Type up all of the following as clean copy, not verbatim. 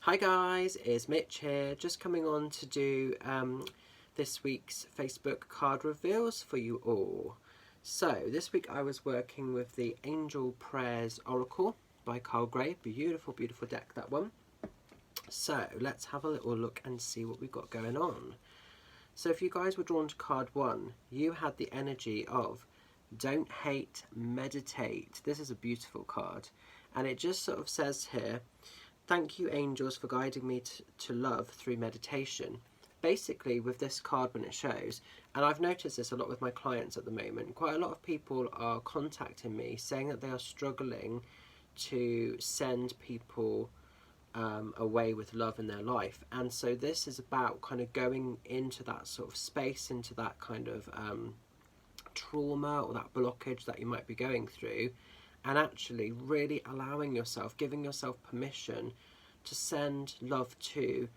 Hi guys, it's Mitch here, just coming on to do this week's Facebook card reveals for you all. So this week I was working with the Angel Prayers Oracle by Carl Gray. Beautiful, beautiful deck, that one. So let's have a little look and see what we've got going on. So if you guys were drawn to card 1, you had the energy of don't hate, meditate. This is a beautiful card, and it just sort of says here, thank you, angels, for guiding me to love through meditation. Basically, with this card, when it shows, and I've noticed this a lot with my clients at the moment, quite a lot of people are contacting me saying that they are struggling to send people away with love in their life. And so this is about kind of going into that sort of space, into that kind of trauma or that blockage that you might be going through, and actually really allowing yourself, giving yourself permission to send love to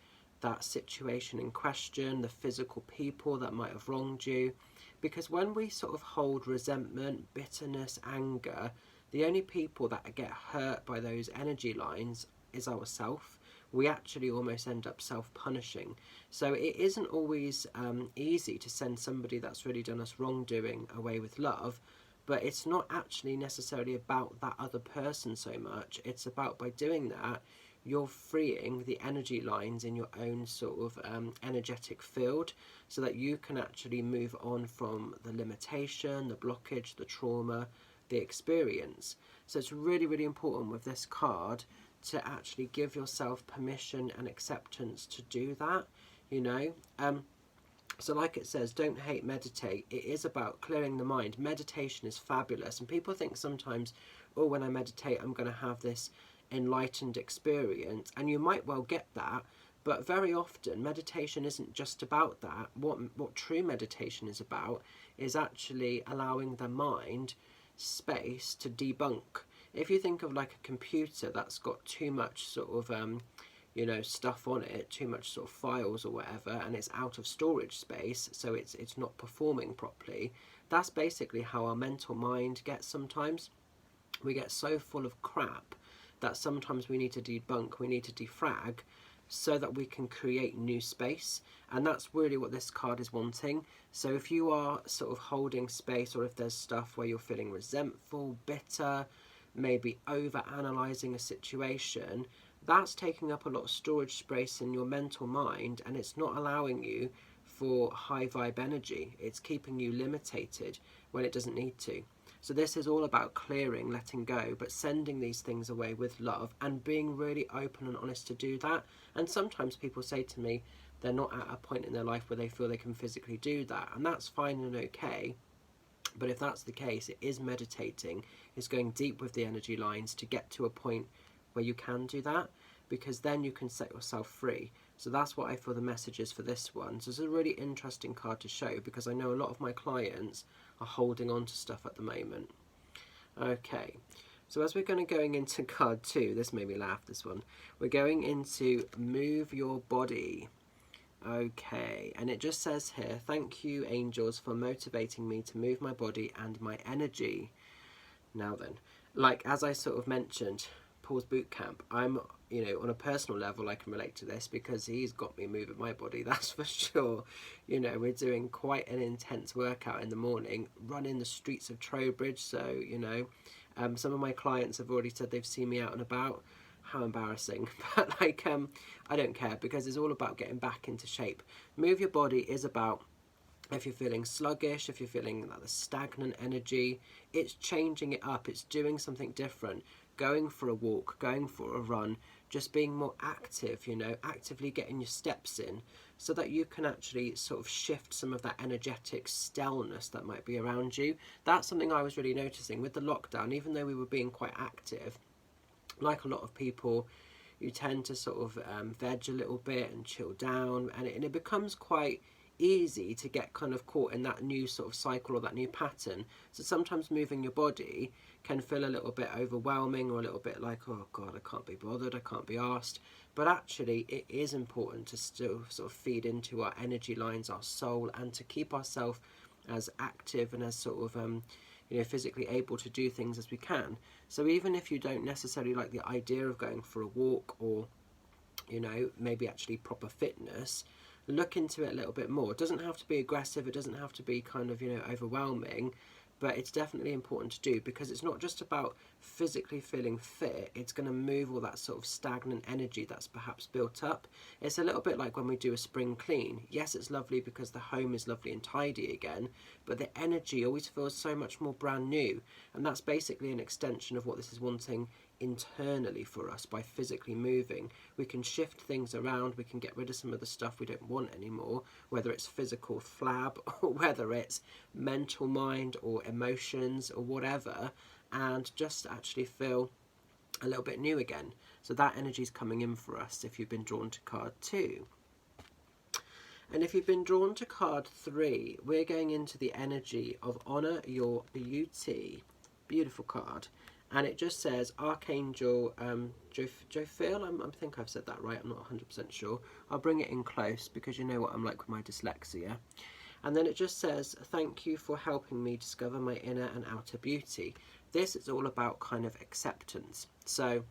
that situation in question, the physical people that might have wronged you. Because when we sort of hold resentment, bitterness, anger, the only people that get hurt by those energy lines is ourselves. We actually almost end up self-punishing. So it isn't always easy to send somebody that's really done us wrongdoing away with love, but it's not actually necessarily about that other person so much. It's about, by doing that, you're freeing the energy lines in your own sort of energetic field, so that you can actually move on from the limitation, the blockage, the trauma, the experience. So it's really, really important with this card to actually give yourself permission and acceptance to do that, you know. So like it says, don't hate, meditate. It is about clearing the mind. Meditation is fabulous. And people think sometimes, oh, when I meditate, I'm going to have this enlightened experience. And you might well get that. But very often, meditation isn't just about that. What true meditation is about is actually allowing the mind space to debunk. If you think of like a computer that's got too much sort of you know, stuff on it, too much sort of files or whatever, and it's out of storage space, so it's not performing properly. That's basically how our mental mind gets sometimes. We get so full of crap that sometimes we need to debunk, we need to defrag, so that we can create new space. And that's really what this card is wanting. So if you are sort of holding space, or if there's stuff where you're feeling resentful, bitter, maybe over analysing a situation, that's taking up a lot of storage space in your mental mind, and it's not allowing you for high vibe energy. It's keeping you limited when it doesn't need to. So this is all about clearing, letting go, but sending these things away with love, and being really open and honest to do that. And sometimes people say to me they're not at a point in their life where they feel they can physically do that, and that's fine and okay. But if that's the case, it is meditating, it's going deep with the energy lines to get to a point where you can do that, because then you can set yourself free. So that's what I feel the message is for this one. So it's a really interesting card to show, because I know a lot of my clients are holding on to stuff at the moment. Okay, so as we're going into card 2, this made me laugh, this one. We're going into Move Your Body. Okay, and it just says here, thank you, angels, for motivating me to move my body and my energy. Now then, like as I sort of mentioned, Paul's boot camp, I'm, you know, on a personal level I can relate to this, because he's got me moving my body, that's for sure. You know, we're doing quite an intense workout in the morning, running the streets of Trowbridge. So, you know, some of my clients have already said they've seen me out and about. How embarrassing. But like, I don't care, because it's all about getting back into shape. Move Your Body is about, if you're feeling sluggish, if you're feeling like the stagnant energy, it's changing it up, it's doing something different, going for a walk, going for a run, just being more active, you know, actively getting your steps in, so that you can actually sort of shift some of that energetic stillness that might be around you. That's something I was really noticing with the lockdown. Even though we were being quite active, like a lot of people, you tend to sort of veg a little bit and chill down, and it becomes quite easy to get kind of caught in that new sort of cycle or that new pattern. So sometimes moving your body can feel a little bit overwhelming, or a little bit like, oh god, I can't be bothered, I can't be asked. But actually it is important to still sort of feed into our energy lines, our soul, and to keep ourselves as active and as sort of you know, physically able to do things as we can. So even if you don't necessarily like the idea of going for a walk or you know, maybe actually proper fitness, look into it a little bit more. It doesn't have to be aggressive, it doesn't have to be kind of, you know, overwhelming, but it's definitely important to do, because it's not just about physically feeling fit, it's going to move all that sort of stagnant energy that's perhaps built up. It's a little bit like when we do a spring clean. Yes, it's lovely because the home is lovely and tidy again, but the energy always feels so much more brand new, and that's basically an extension of what this is wanting internally for us. By physically moving, we can shift things around, we can get rid of some of the stuff we don't want anymore, whether it's physical flab or whether it's mental mind or emotions or whatever, and just actually feel a little bit new again. So that energy is coming in for us if you've been drawn to card 2. And if you've been drawn to card 3, we're going into the energy of Honor Your Beauty. Beautiful card. And it just says Archangel Jophiel. I think I've said that right, I'm not 100% sure. I'll bring it in close because you know what I'm like with my dyslexia. And then it just says, thank you for helping me discover my inner and outer beauty. This is all about kind of acceptance. So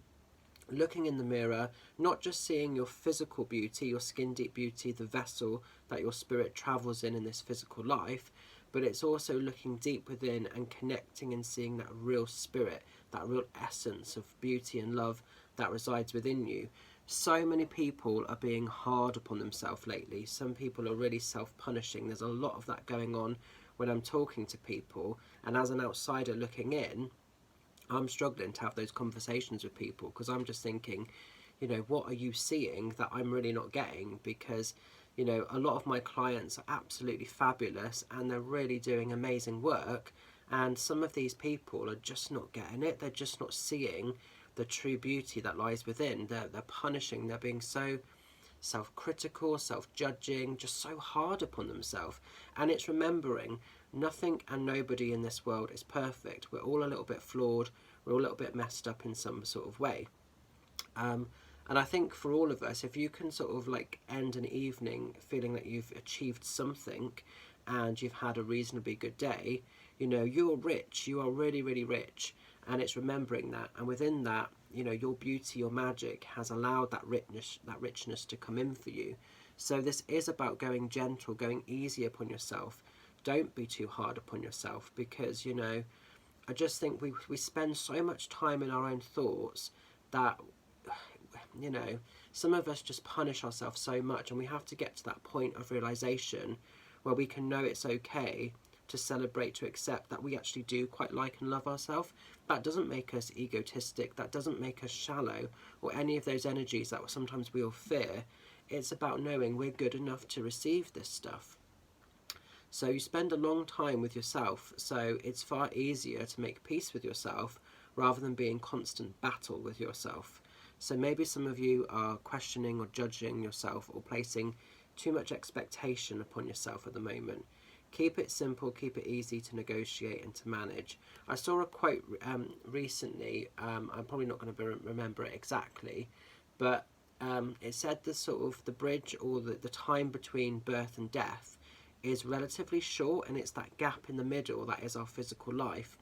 looking in the mirror, not just seeing your physical beauty, your skin deep beauty, the vessel that your spirit travels in this physical life, but it's also looking deep within and connecting and seeing that real spirit, that real essence of beauty and love that resides within you. So many people are being hard upon themselves lately. Some people are really self-punishing. There's a lot of that going on when I'm talking to people, and as an outsider looking in, I'm struggling to have those conversations with people, because I'm just thinking, you know, what are you seeing that I'm really not getting? Because, you know, a lot of my clients are absolutely fabulous and they're really doing amazing work, and some of these people are just not getting it. They're just not seeing the true beauty that lies within. They're punishing, they're being so self-critical, self-judging, just so hard upon themselves. And it's remembering nothing and nobody in this world is perfect. We're all a little bit flawed, we're all a little bit messed up in some sort of way. And I think for all of us, if you can sort of like end an evening feeling that you've achieved something and you've had a reasonably good day, you know, you're rich, you are really, really rich. And it's remembering that, and within that, you know, your beauty, your magic has allowed that richness to come in for you. So this is about going gentle, going easy upon yourself. Don't be too hard upon yourself, because, you know, I just think we spend so much time in our own thoughts that, you know, some of us just punish ourselves so much, and we have to get to that point of realization where we can know it's okay to celebrate, to accept that we actually do quite like and love ourselves. That doesn't make us egotistic, that doesn't make us shallow, or any of those energies that sometimes we all fear. It's about knowing we're good enough to receive this stuff. So you spend a long time with yourself, so it's far easier to make peace with yourself rather than be in constant battle with yourself. So maybe some of you are questioning or judging yourself or placing too much expectation upon yourself at the moment. Keep it simple, keep it easy to negotiate and to manage. I saw a quote recently, I'm probably not going to remember it exactly, but it said the sort of the bridge, or the time between birth and death is relatively short, and it's that gap in the middle that is our physical life.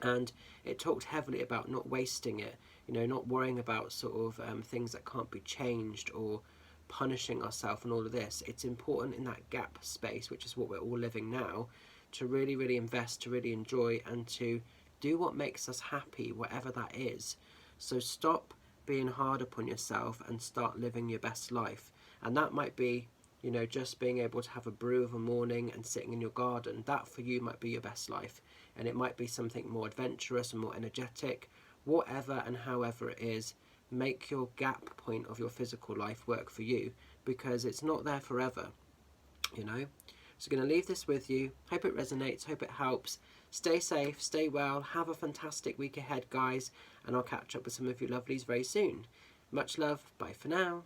And it talked heavily about not wasting it, you know, not worrying about sort of things that can't be changed, or punishing ourselves and all of this. It's important in that gap space, which is what we're all living now, to really, really invest, to really enjoy, and to do what makes us happy, whatever that is. So stop being hard upon yourself and start living your best life. And that might be, you know, just being able to have a brew of a morning and sitting in your garden. That for you might be your best life. And it might be something more adventurous and more energetic. Whatever and however it is, make your gap point of your physical life work for you, because it's not there forever, you know. So I'm going to leave this with you. Hope it resonates, hope it helps. Stay safe, stay well, have a fantastic week ahead, guys, and I'll catch up with some of you lovelies very soon. Much love, bye for now.